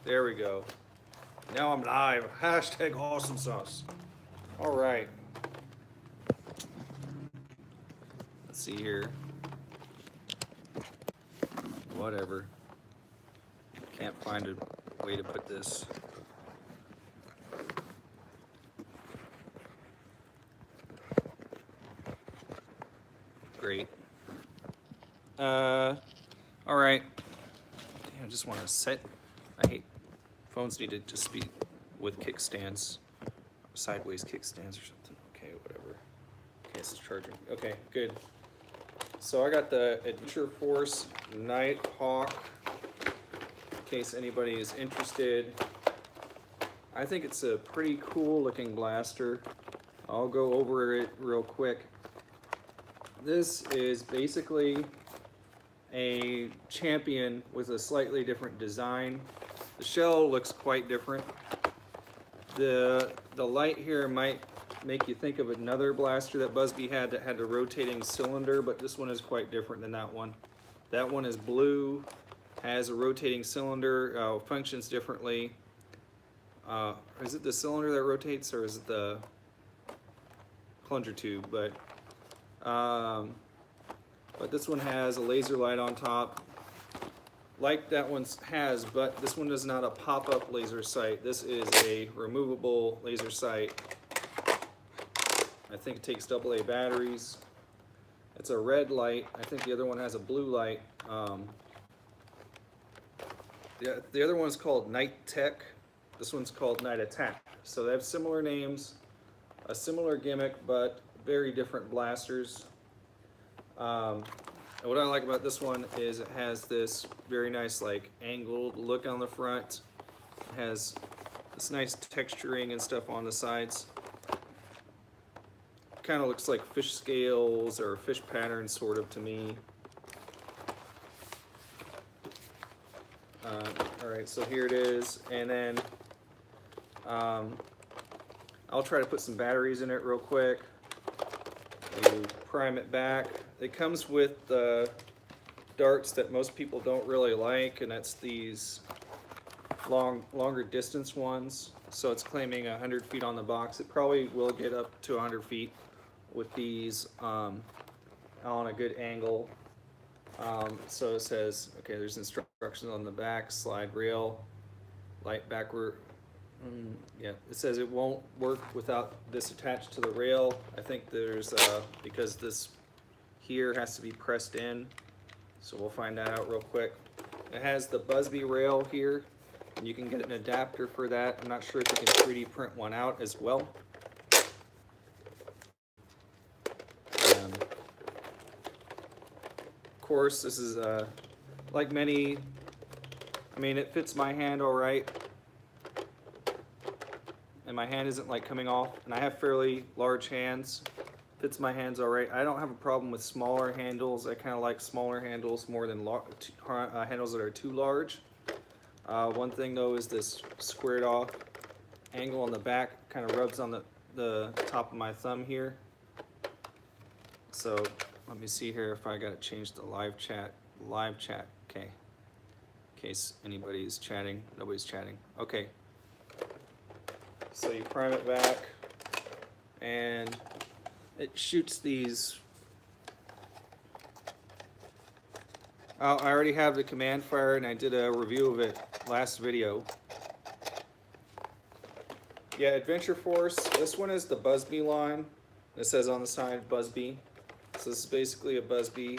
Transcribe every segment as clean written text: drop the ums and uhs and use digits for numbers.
There we go. Now I'm live. Hashtag awesome sauce. All right. Let's see here. Whatever. Can't find a way to put this. Great. All right. Damn, I just want to set. I hate phones need to just be with kickstands, sideways kickstands or something. Okay, whatever. Okay, it's charging. Okay, good. So I got the Adventure Force Nighthawk. In case anybody is interested, I think it's a pretty cool looking blaster. I'll go over it real quick. This is basically a Champion with a slightly different design. The shell looks quite different. The light here might make you think of another blaster that Busby had that had a rotating cylinder, but this one is quite different than that one. That one is blue, has a rotating cylinder, functions differently. Is it the cylinder that rotates, or is it the plunger tube? But this one has a laser light on top, like that one has, but this one is not a pop-up laser sight. This is a removable laser sight. I think it takes AA batteries. It's a red light. I think the other one has a blue light. The other one's called Night Tech. This one's called Night Attack. So they have similar names, a similar gimmick, but very different blasters. And what I like about this one is it has this very nice like angled look on the front. It has this nice texturing and stuff on the sides. Kind of looks like fish scales or fish patterns sort of to me. All right, so here it is, and then I'll try to put some batteries in it real quick. You prime it back. It comes with the darts that most people don't really like, and that's these longer distance ones. So it's claiming 100 feet on the box. It probably will get up to 100 feet with these on a good angle. So it says, okay, there's instructions on the back, slide rail, light backward. Yeah, it says it won't work without this attached to the rail. I think there's, because this here has to be pressed in. So we'll find that out real quick. It has the Busby rail here, and you can get an adapter for that. I'm not sure if you can 3D print one out as well. Of course, this is like many, I mean, it fits my hand all right. And my hand isn't like coming off, and I have fairly large hands. Fits my hands all right. I don't have a problem with smaller handles. I kind of like smaller handles more than handles that are too large. One thing though is this squared off angle on the back kind of rubs on the top of my thumb here. So let me see here if I got to change the live chat. Okay. In case anybody's chatting. Nobody's chatting. Okay. So you prime it back, and it shoots these. I already have the command fire, and I did a review of it last video. Yeah, Adventure Force. This one is the Busby line. It says on the side Busby. So this is basically a Busby.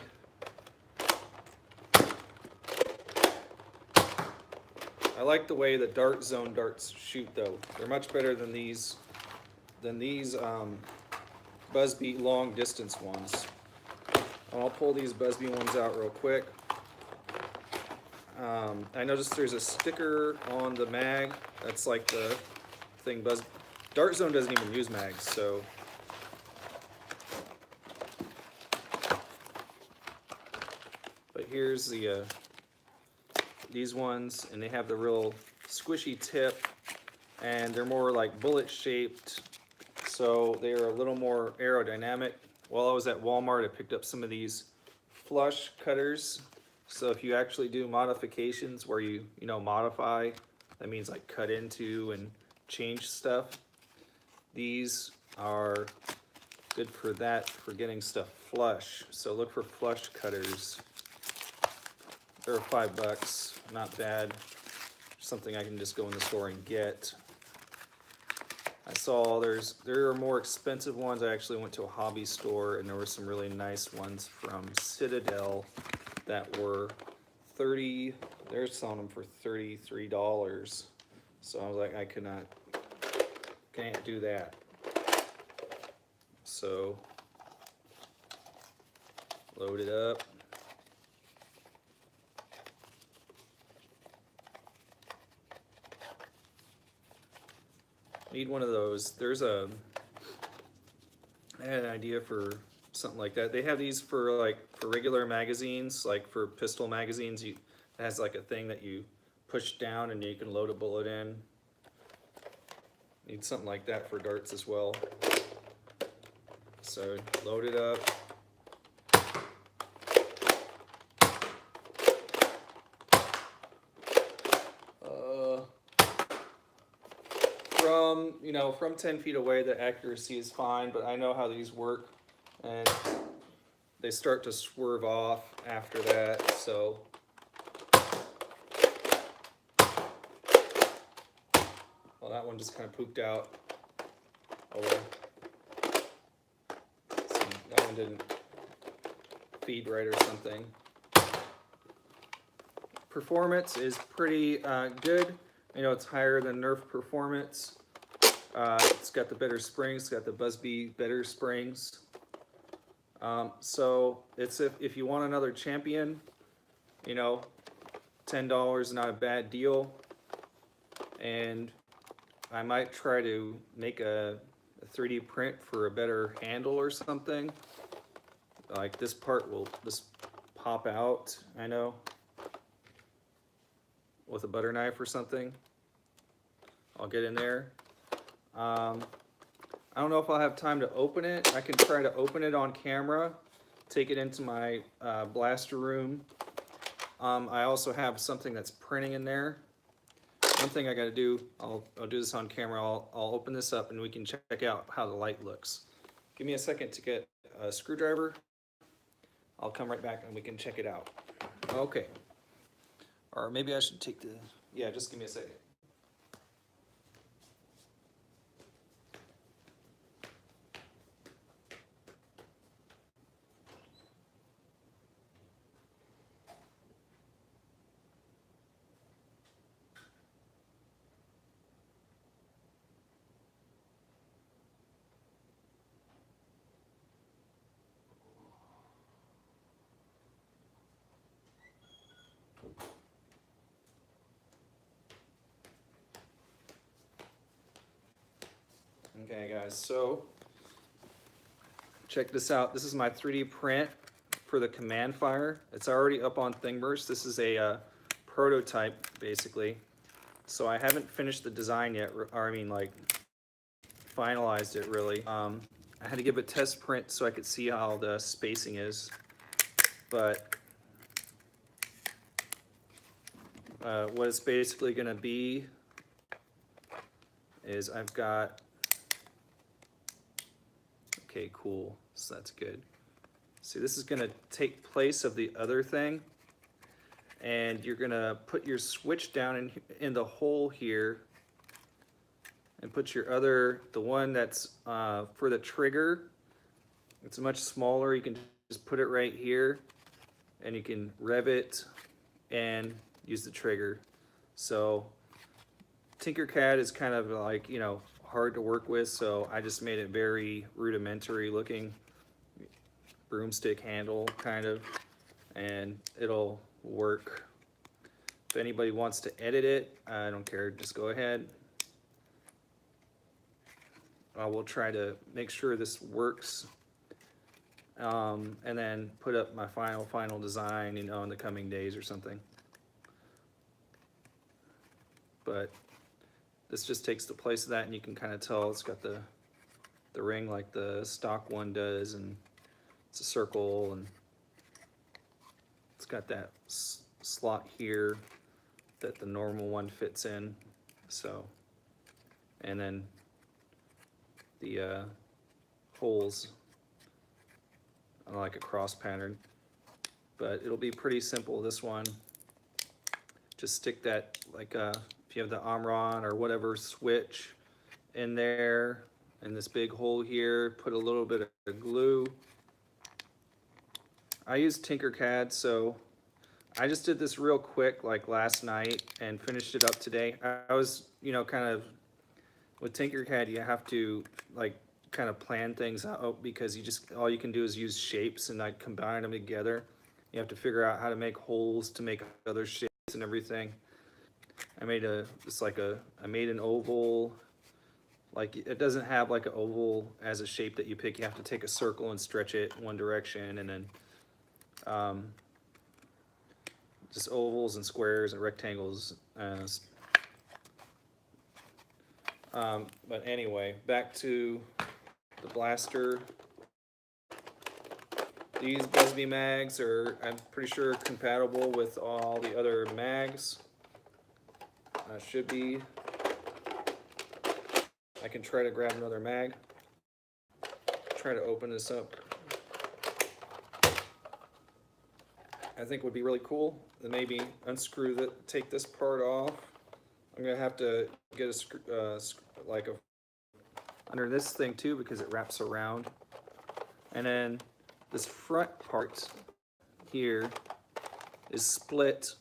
I like the way the dart zone darts shoot though. They're much better than these Busby long distance ones. I'll pull these Busby ones out real quick. I noticed there's a sticker on the mag. That's like the thing Dart Zone doesn't even use mags, so. But here's the these ones, and they have the real squishy tip, and they're more like bullet shaped, so they're a little more aerodynamic. While I was at Walmart, I picked up some of these flush cutters. So if you actually do modifications where you modify That means like cut into and change stuff. These are good for that, for getting stuff flush. So look for flush cutters. They're $5, not bad. Something I can just go in the store and get. I saw there are more expensive ones. I actually went to a hobby store and there were some really nice ones from Citadel that were they're selling them for $33. So I was like, I can't do that. So load it up. Need one of those. I had an idea for something like that. They have these for regular magazines, like for pistol magazines. It has like a thing that you push down and you can load a bullet in. Need something like that for darts as well. So load it up. From 10 feet away, the accuracy is fine, but I know how these work, and they start to swerve off after that, so. Well, that one just kind of pooped out. Oh well. See, that one didn't feed right or something. Performance is pretty good. It's higher than Nerf performance. It's got the better springs, it's got the Busby better springs. So it's if you want another champion, $10 is not a bad deal. And I might try to make a 3D print for a better handle or something. Like this part will just pop out, I know, with a butter knife or something. I'll get in there. I don't know if I'll have time to open it. I can try to open it on camera, take it into my blaster room. I also have something that's printing in there. One thing I got to do, I'll do this on camera. I'll open this up and we can check out how the light looks. Give me a second to get a screwdriver. I'll come right back and we can check it out. Okay. Or maybe I should take yeah, just give me a second. Okay guys, so check this out. This is my 3D print for the command fire. It's already up on Thingiverse. This is a prototype basically. So I haven't finished the design yet, or finalized it really. I had to give a test print so I could see how the spacing is. But what it's basically gonna be is I've got, okay, cool, so that's good. See, this is gonna take place of the other thing, and you're gonna put your switch down in the hole here, and put your the one that's for the trigger. It's much smaller. You can just put it right here, and you can rev it and use the trigger. So Tinkercad is kind of like, hard to work with, so I just made it very rudimentary looking, broomstick handle kind of, and it'll work. If anybody wants to edit it, I don't care, just go ahead. I will try to make sure this works, and then put up my final design, in the coming days or something. But this just takes the place of that, and you can kind of tell it's got the ring like the stock one does, and it's a circle, and it's got that slot here that the normal one fits in. So, and then the holes on like a cross pattern, but it'll be pretty simple. This one, just stick that like if you have the Omron or whatever switch in there, in this big hole here, put a little bit of glue. I use Tinkercad, so I just did this real quick like last night and finished it up today. I was, you know, kind of, with Tinkercad you have to like kind of plan things out, because you just, all you can do is use shapes and like combine them together. You have to figure out how to make holes to make other shapes and everything. I made I made an oval. Like, it doesn't have like an oval as a shape that you pick. You have to take a circle and stretch it one direction, and then just ovals and squares and rectangles. But anyway, back to the blaster. These Busby mags are, I'm pretty sure, compatible with all the other mags. Should be. I can try to grab another mag. Try to open this up. I think would be really cool. Then maybe unscrew that, take this part off. I'm gonna have to get a screw, like a under this thing too, because it wraps around. And then this front part here is split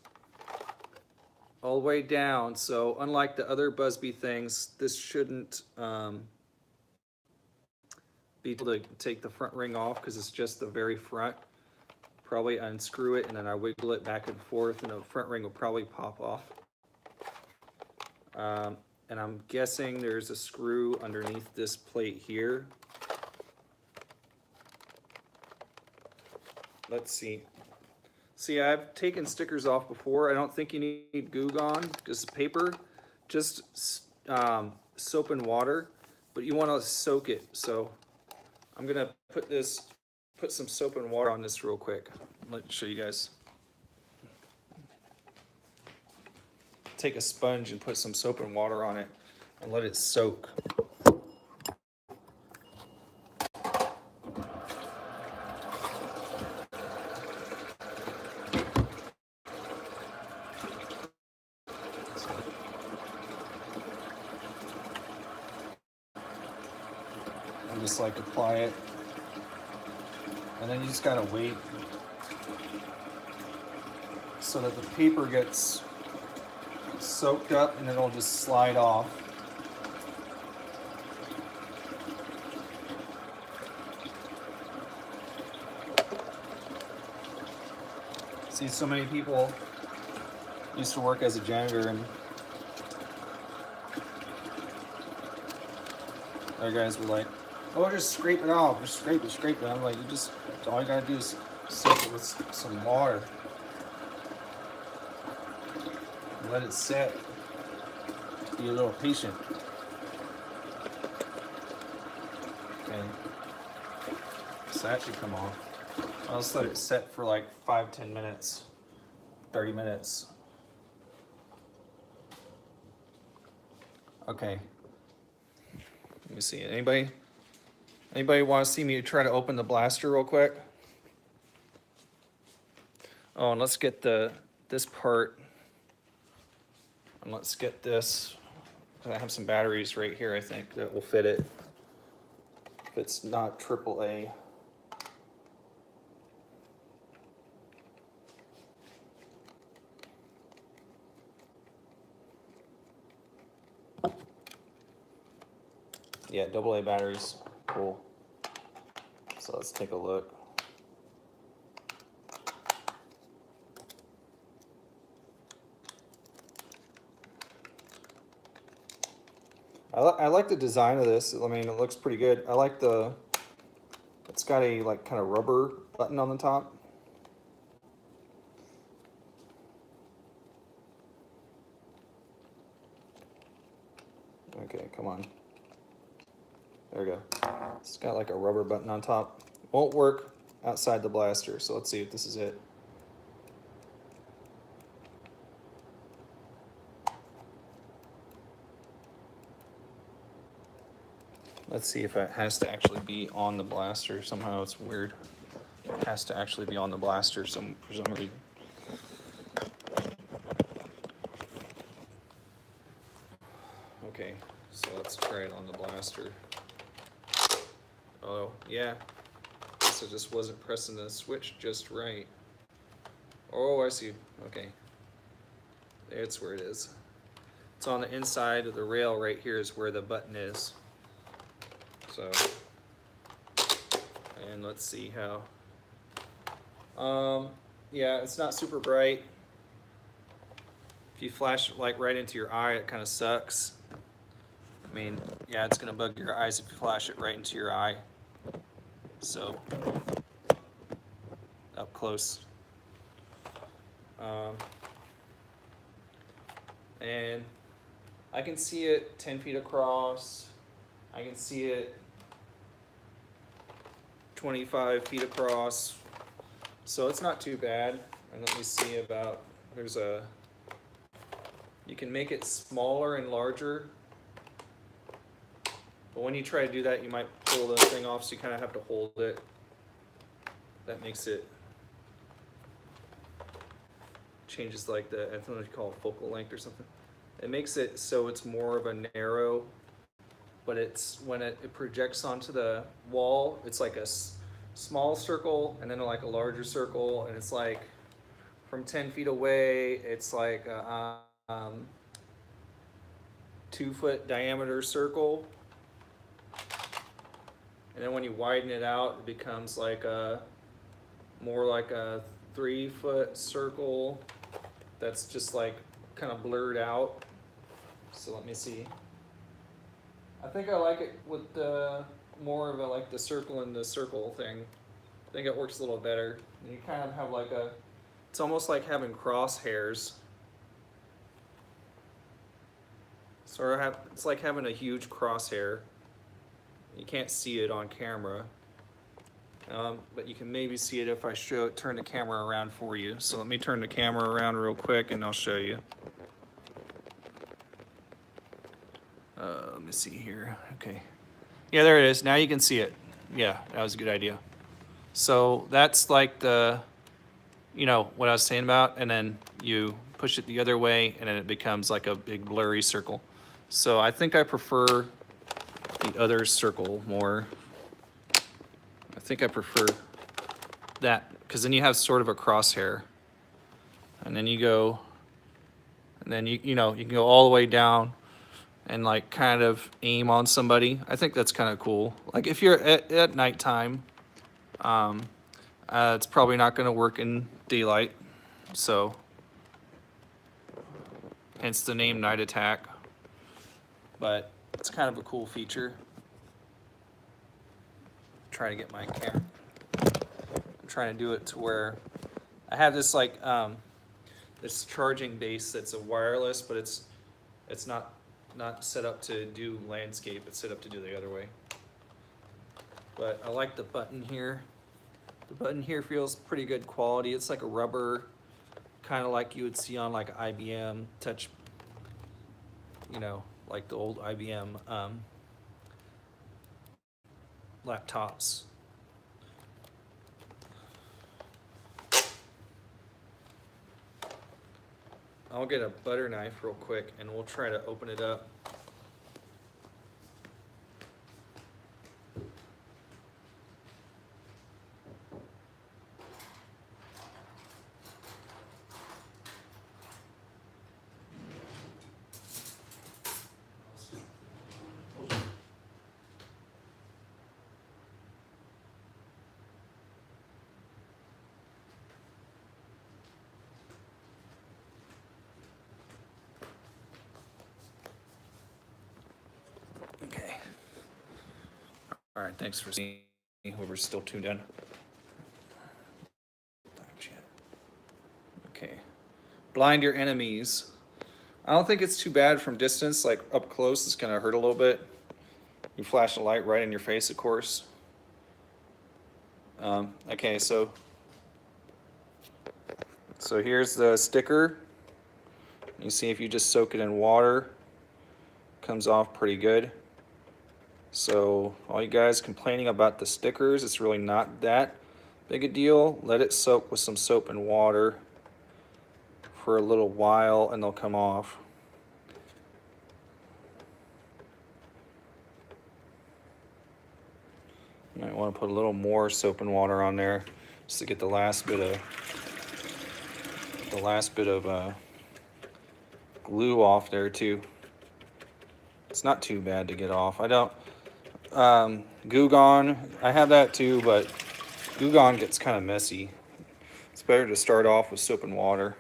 all the way down. So unlike the other Busby things, this shouldn't be able to take the front ring off, because it's just the very front. Probably unscrew it and then I wiggle it back and forth, and the front ring will probably pop off. And I'm guessing there's a screw underneath this plate here. Let's see. See, I've taken stickers off before. I don't think you need Goo Gone, just paper, just soap and water, but you want to soak it. So I'm gonna put some soap and water on this real quick. Let me show you guys. Take a sponge and put some soap and water on it and let it soak. And just like apply it. And then you just gotta wait so that the paper gets soaked up, and it'll just slide off. See, so many people used to work as a janitor, and our guys were like, "Oh, just scrape it off, just scrape it, scrape it." I'm like, all you gotta do is soak it with some water. Let it set. Be a little patient. Okay. So that should come off. I'll just let it set for like 5-10 minutes, 30 minutes. Okay. Let me see. Anybody want to see me try to open the blaster real quick? Oh, and let's get this part. And let's get this. I have some batteries right here, I think, that will fit it. If it's not AAA. Yeah, AA batteries. Cool. So let's take a look. I like the design of this. I mean, it looks pretty good. I like it's got a like kind of rubber button on the top. Okay, come on. There we go. It's got like a rubber button on top. Won't work outside the blaster, so let's see if this is it. Let's see if it has to actually be on the blaster. Somehow it's weird. It has to actually be on the blaster for some reason. Okay, so let's try it on the blaster. Oh, yeah. Guess I just wasn't pressing the switch just right. Oh, I see. Okay. That's where it is. It's on the inside of the rail right here is where the button is. So, and let's see how. Yeah, it's not super bright. If you flash like right into your eye, it kind of sucks. I mean, yeah, it's gonna bug your eyes if you flash it right into your eye. So, up close. And I can see it 10 feet across. I can see it 25 feet across. So it's not too bad. And let me see about, you can make it smaller and larger. But when you try to do that, you might pull the thing off, so you kind of have to hold it. That makes it, changes like I don't know what you call it, focal length or something. It makes it so it's more of a narrow, but it's, when it projects onto the wall, it's like a small circle and then like a larger circle, and it's like from 10 feet away, it's like a 2-foot diameter circle. And then when you widen it out, it becomes like more like a 3-foot circle that's just like kind of blurred out. So let me see. I think I like it with the more of a like the circle in the circle thing. I think it works a little better. And you kind of have like it's almost like having crosshairs. It's like having a huge crosshair. You can't see it on camera, but you can maybe see it if I turn the camera around for you. So let me turn the camera around real quick and I'll show you. Let me see here. Okay. Yeah, there it is. Now you can see it. Yeah, that was a good idea. So that's like the, what I was saying about, and then you push it the other way and then it becomes like a big blurry circle. So I think I prefer the other circle more. I think I prefer that, because then you have sort of a crosshair. And then you go, and then you can go all the way down and like kind of aim on somebody. I think that's kind of cool. Like if you're at nighttime, it's probably not going to work in daylight. So hence the name Night Attack. But it's kind of a cool feature. Try to get my camera. I'm trying to do it to where I have this like this charging base that's a wireless, but it's not set up to do landscape. It's set up to do the other way. But I like the button here. The button here feels pretty good quality. It's like a rubber, kind of like you would see on like IBM touch, like the old IBM laptops. I'll get a butter knife real quick and we'll try to open it up. Okay. All right, thanks for seeing, whoever's still tuned in. Okay. Blind your enemies. I don't think it's too bad from distance. Like up close, it's gonna hurt a little bit. You flash a light right in your face, of course. Okay, so here's the sticker. You see if you just soak it in water, comes off pretty good. So all you guys complaining about the stickers, it's really not that big a deal. Let it soak with some soap and water for a little while and they'll come off. You might want to put a little more soap and water on there just to get the last bit of glue off there too. It's not too bad to get off. I don't Goo Gone, I have that too, but Goo Gone gets kind of messy. It's better to start off with soap and water.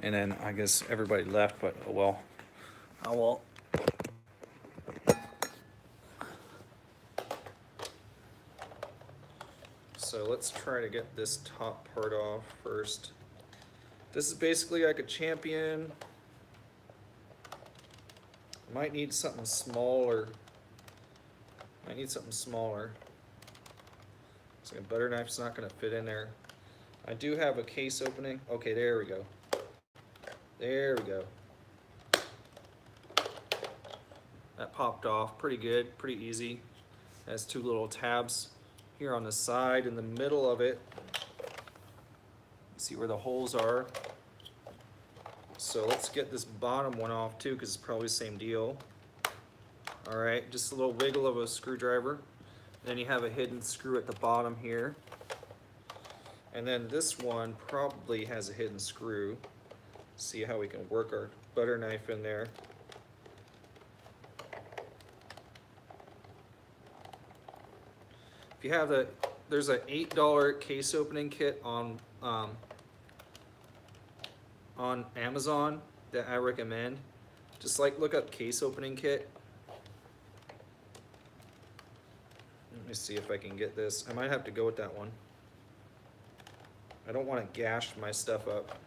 And then I guess everybody left, but oh well. Oh well. So let's try to get this top part off first. This is basically like a champion. Might need something smaller. So a butter knife's not gonna fit in there. I do have a case opening. Okay, there we go. There we go. That popped off pretty good, pretty easy. It has two little tabs here on the side. In the middle of it, see where the holes are. So let's get this bottom one off too, because it's probably the same deal. All right, just a little wiggle of a screwdriver. Then you have a hidden screw at the bottom here. And then this one probably has a hidden screw. See how we can work our butter knife in there. If you have there's an $8 case opening kit on Amazon that I recommend. Just like look up case opening kit. Let me see if I can get this. I might have to go with that one. I don't want to gash my stuff up.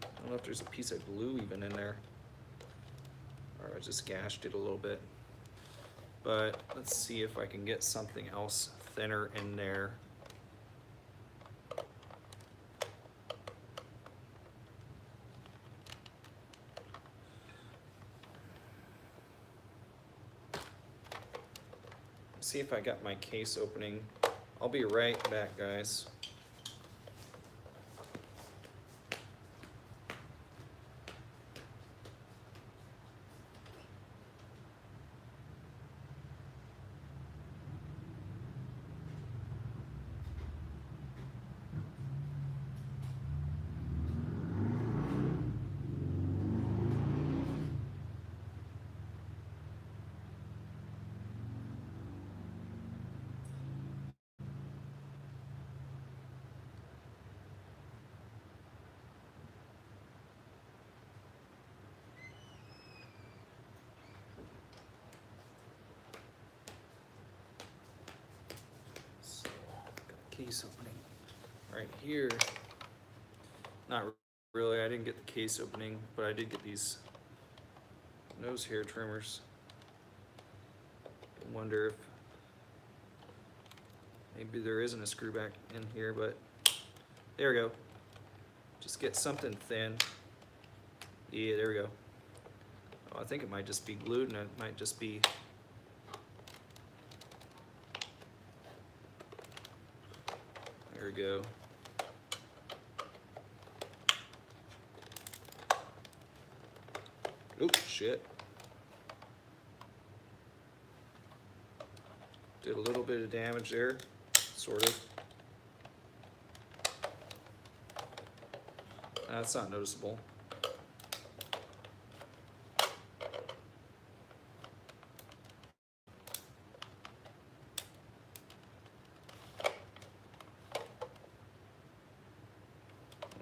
I don't know if there's a piece of glue even in there. Or I just gashed it a little bit. But let's see if I can get something else thinner in there. See if I got my case opening. I'll be right back, guys. Case opening right here. Not really, I didn't get the case opening, but I did get these nose hair trimmers. I wonder if maybe there isn't a screw back in here, but there we go. Just get something thin. Yeah, there we go. Oh, I think it might just be glued and it might just be there we go. Oop, shit. Did a little bit of damage there, sort of. That's not noticeable.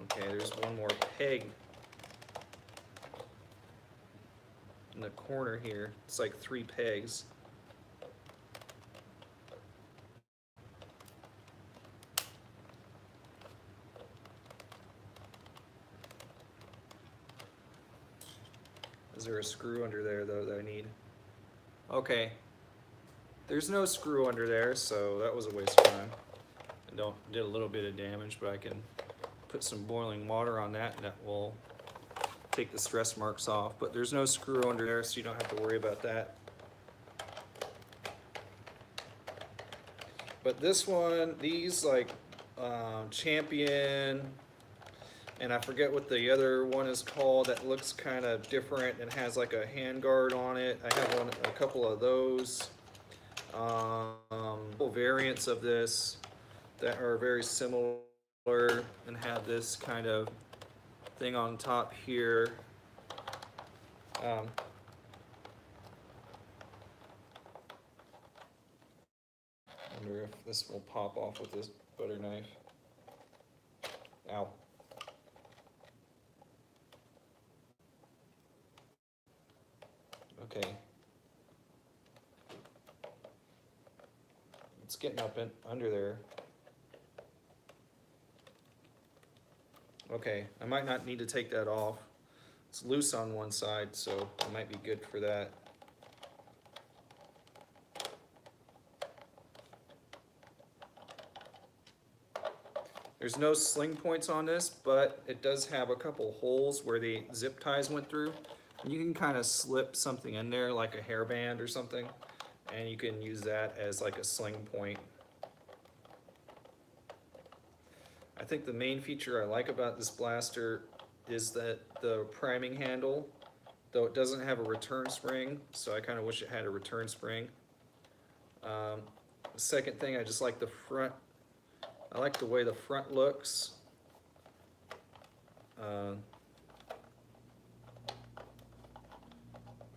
Okay, there's one more peg in the corner here. It's like 3 pegs. Is there a screw under there though that I need? Okay. There's no screw under there, so that was a waste of time. I did a little bit of damage, but I can put some boiling water on that and that will take the stress marks off, but there's no screw under there, so you don't have to worry about that. But this one, these like Champion, and I forget what the other one is called that looks kind of different and has like a hand guard on it. I have a couple of those. Variants of this that are very similar and have this kind of thing on top here. I wonder if this will pop off with this butter knife. Ow. Okay. It's getting up in under there. Okay, I might not need to take that off. It's loose on one side, so it might be good for that. There's no sling points on this, but it does have a couple holes where the zip ties went through. And you can kind of slip something in there, like a hairband or something, and you can use that as like a sling point. I think the main feature I like about this blaster is that the priming handle, though it doesn't have a return spring, so I kind of wish it had a return spring. The second thing, I just like the front. I like the way the front looks.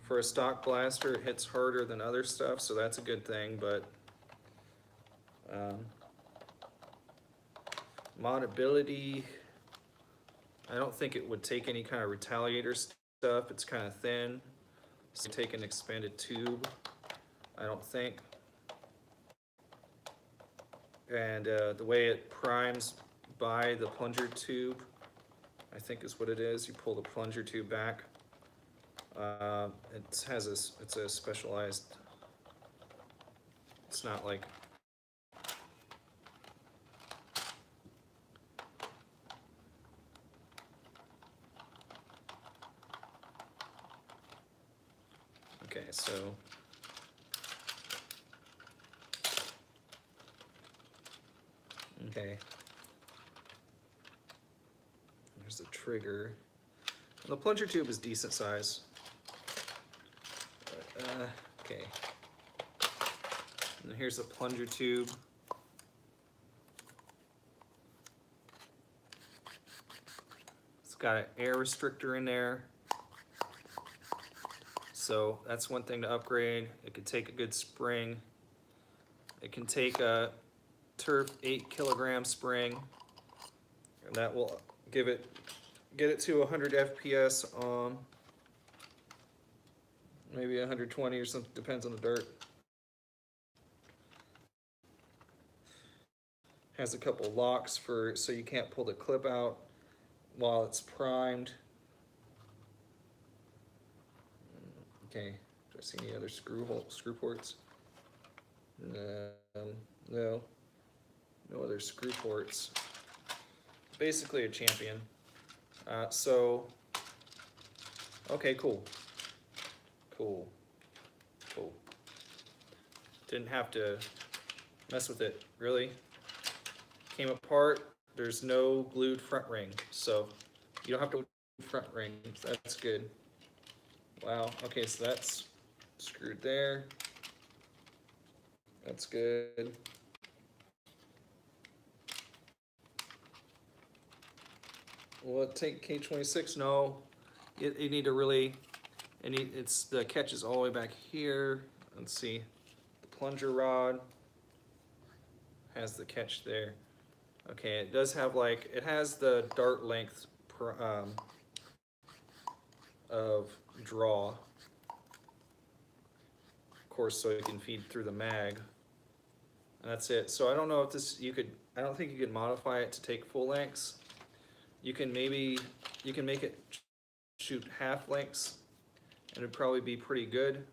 For a stock blaster, it hits harder than other stuff, so that's a good thing, but moddability, I don't think it would take any kind of retaliator stuff. It's kind of thin, so take an expanded tube, I don't think. And the way it primes by the plunger tube, I think is what it is. You pull the plunger tube back. It's a specialized, it's not like, okay, so okay, there's the trigger. And the plunger tube is decent size. Okay, and here's the plunger tube. It's got an air restrictor in there, so that's one thing to upgrade. It could take a good spring. It can take a Turf 8 kilogram spring, and that will get it to 100 FPS on maybe 120 or something, depends on the dirt. Has a couple locks for so you can't pull the clip out while it's primed. Okay, do I see any other screw ports? No other screw ports. Basically a Champion. So, okay, cool. Didn't have to mess with it, really. Came apart. There's no glued front ring, so you don't have to glue front ring. That's good. Wow, okay, so that's screwed there. That's good. Will it take K26? No. You need to really, it's the catch is all the way back here. Let's see. The plunger rod has the catch there. Okay, it does have like, it has the dart length of draw. Of course, so you can feed through the mag. And that's it. So I don't know if this, I don't think you could modify it to take full lengths. You can make it shoot half lengths, and it'd probably be pretty good.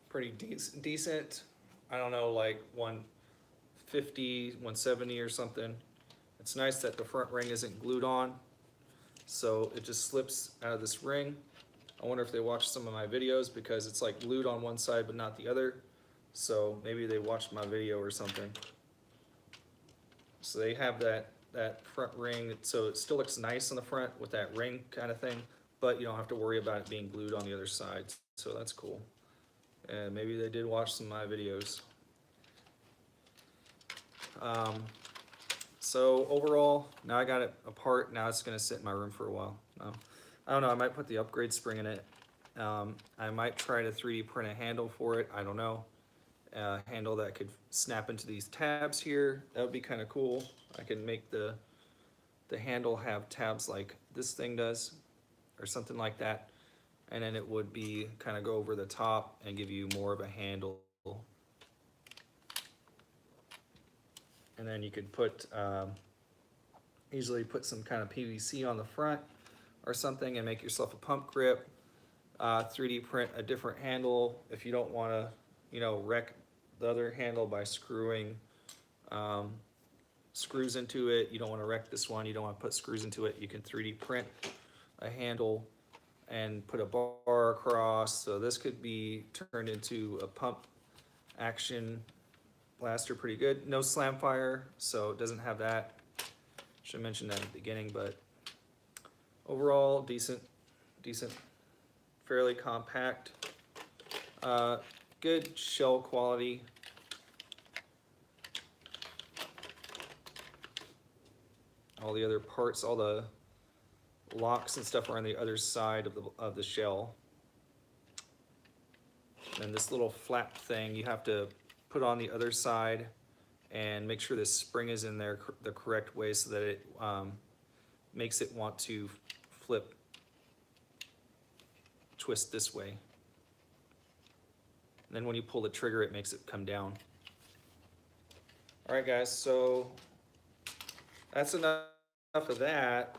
Pretty decent. I don't know, like 150, 170 or something It's nice that the front ring isn't glued on, so it just slips out of this ring. I wonder if they watched some of my videos because it's like glued on one side but not the other. So maybe they watched my video or something. So they have that front ring, so it still looks nice on the front with that ring kind of thing, but you don't have to worry about it being glued on the other side. So that's cool. And maybe they did watch some of my videos. So overall, now I got it apart. Now it's gonna sit in my room for a while. I don't know, I might put the upgrade spring in it. I might try to 3D print a handle for it. I don't know. A handle that could snap into these tabs here. That would be kind of cool. I can make the handle have tabs like this thing does or something like that. And then it would be kind of go over the top and give you more of a handle. And then you could put, easily put some kind of PVC on the front or something and make yourself a pump grip. 3D print a different handle if you don't want to, you know, wreck the other handle by screwing screws into it. You don't want to wreck this one. You don't want to put screws into it. You can 3D print a handle and put a bar across. So this could be turned into a pump action blaster pretty good. No slam fire, so it doesn't have that. Should have mentioned that at the beginning, but overall decent, fairly compact. Good shell quality. All the other parts, all the locks and stuff are on the other side of the shell. And this little flap thing you have to put on the other side and make sure this spring is in there the correct way so that it makes it want to twist this way. And then when you pull the trigger, it makes it come down. All right, guys, so that's enough of that.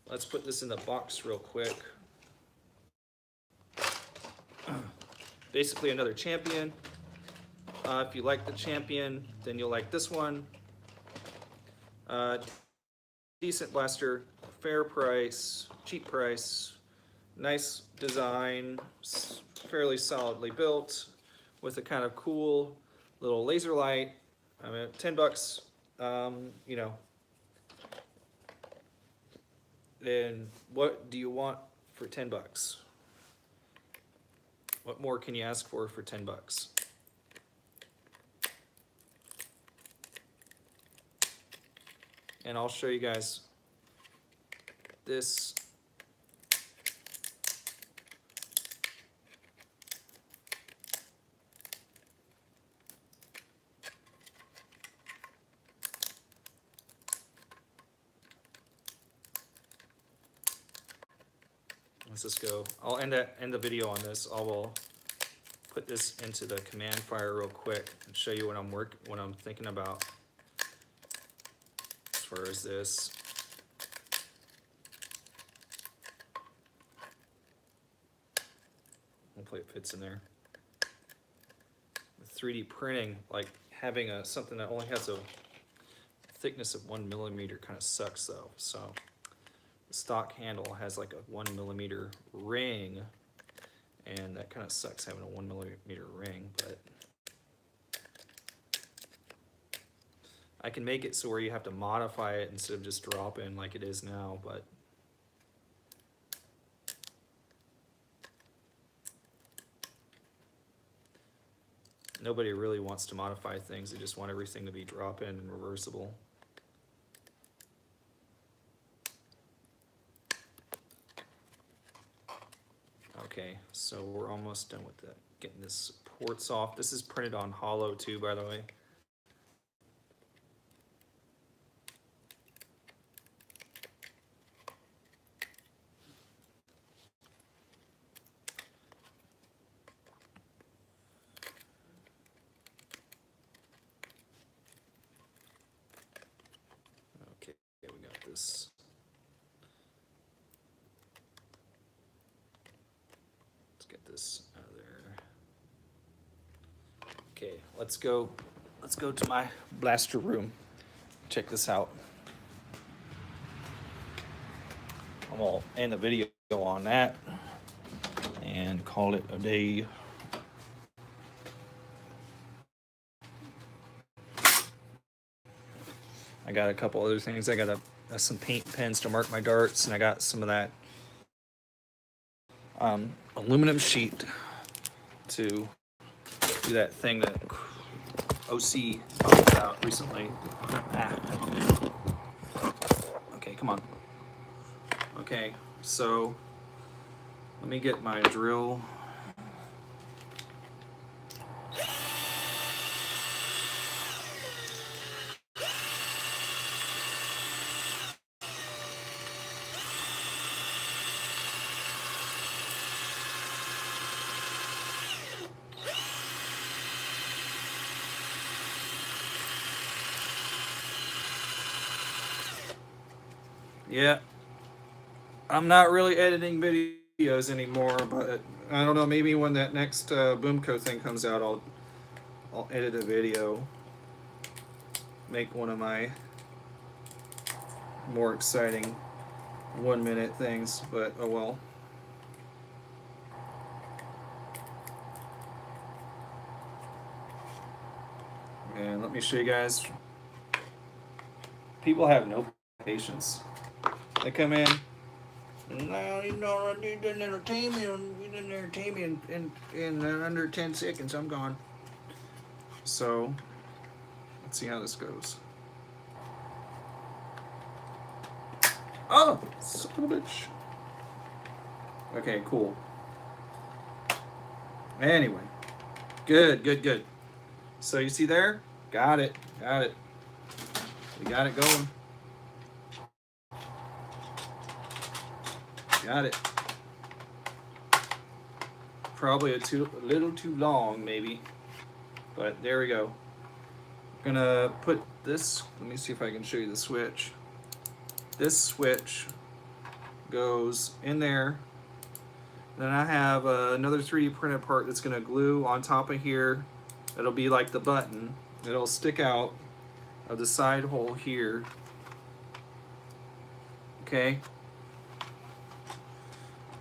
Let's put this in the box real quick. Basically another Champion. If you like the Champion, then you'll like this one. Decent blaster, fair price, cheap price, nice design, fairly solidly built with a kind of cool little laser light. I mean, 10 bucks, you know. Then what do you want for 10 bucks? What more can you ask for 10 bucks? And I'll show you guys this. Let's just go. I'll end the video on this. I will put this into the command fire real quick and show you what I'm thinking about as far as this. Hopefully it fits in there. With 3D printing, like having something that only has a thickness of 1 millimeter kind of sucks though. So the stock handle has like a 1 millimeter ring, and that kind of sucks having a 1 millimeter ring, but I can make it so where you have to modify it instead of just drop in like it is now, but nobody really wants to modify things. They just want everything to be drop in and reversible. Okay, so we're almost done with getting this supports off. This is printed on hollow too, by the way. Okay, we got this. This out of there. Okay, let's go to my blaster room. Check this out. I'm gonna end the video on that and call it a day. I got a couple other things. I got some paint pens to mark my darts, and I got some of that aluminum sheet to do that thing that OC talked about recently. Okay, come on. Okay, so let me get my drill. Yeah, I'm not really editing videos anymore, but I don't know. Maybe when that next Boomco thing comes out, I'll edit a video, make one of my more exciting 1 minute things. But oh well. And let me show you guys. People have no patience. They come in. No, you know, you didn't entertain me. You didn't entertain me in under 10 seconds. I'm gone. So, let's see how this goes. Oh, son of a bitch. Okay, cool. Anyway, good. So you see there? Got it. We got it going. Got it. Probably a little too long, maybe. But there we go. I'm gonna put this. Let me see if I can show you the switch. This switch goes in there. Then I have another 3D printed part that's gonna glue on top of here. It'll be like the button. It'll stick out of the side hole here. Okay.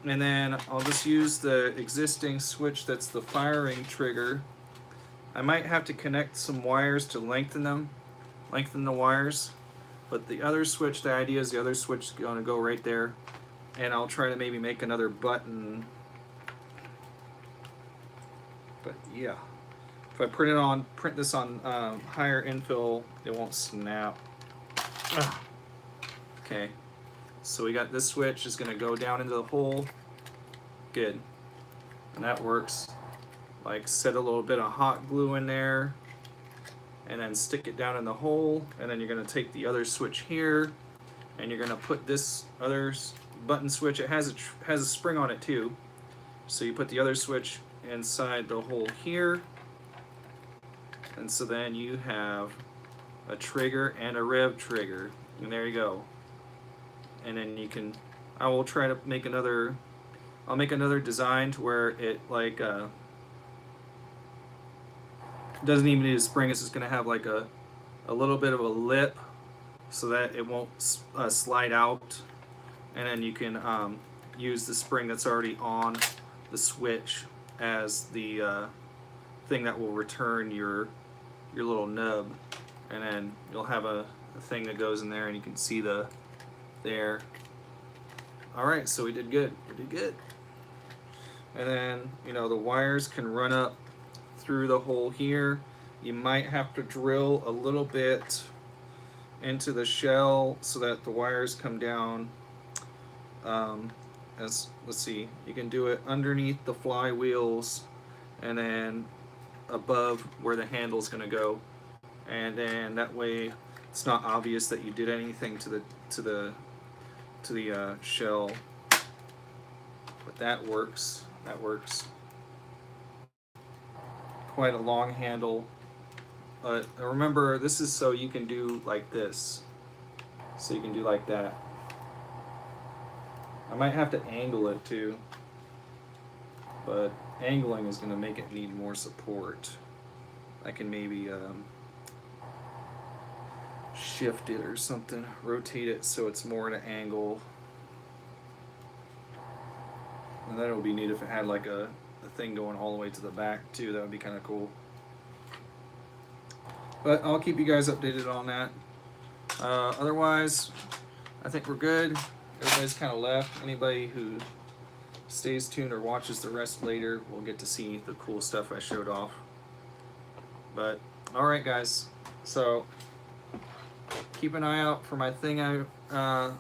And then I'll just use the existing switch that's the firing trigger. I might have to connect some wires to lengthen the wires. But the other switch, the idea is the other switch is going to go right there. And I'll try to maybe make another button. But yeah, if I print this on higher infill, it won't snap. Okay, so we got this switch is going to go down into the hole. Good, and that works. Like set a little bit of hot glue in there, and then stick it down in the hole. And then you're going to take the other switch here, and you're going to put this other button switch. It has a spring on it too, so you put the other switch inside the hole here, and so then you have a trigger and a rev trigger, and there you go. And then you can, I will try to make another, I'll make another design to where it like doesn't even need a spring. It's just gonna have like a little bit of a lip so that it won't slide out, and then you can use the spring that's already on the switch as the thing that will return your little nub, and then you'll have a thing that goes in there, and you can see the there. All right, so we did good. And then the wires can run up through the hole here. You might have to drill a little bit into the shell so that the wires come down. Let's see, you can do it underneath the flywheels and then above where the handle's going to go, and then that way it's not obvious that you did anything to the shell. But that works. Quite a long handle. But remember, this is so you can do like this. So you can do like that. I might have to angle it too, but angling is going to make it need more support. I can maybe shift it or something, rotate it so it's more at an angle. And then it would be neat if it had like a thing going all the way to the back too. That would be kind of cool. But I'll keep you guys updated on that. Otherwise, I think we're good. Everybody's kind of left. Anybody who stays tuned or watches the rest later will get to see the cool stuff I showed off. But all right, guys. So keep an eye out for my Thingiverse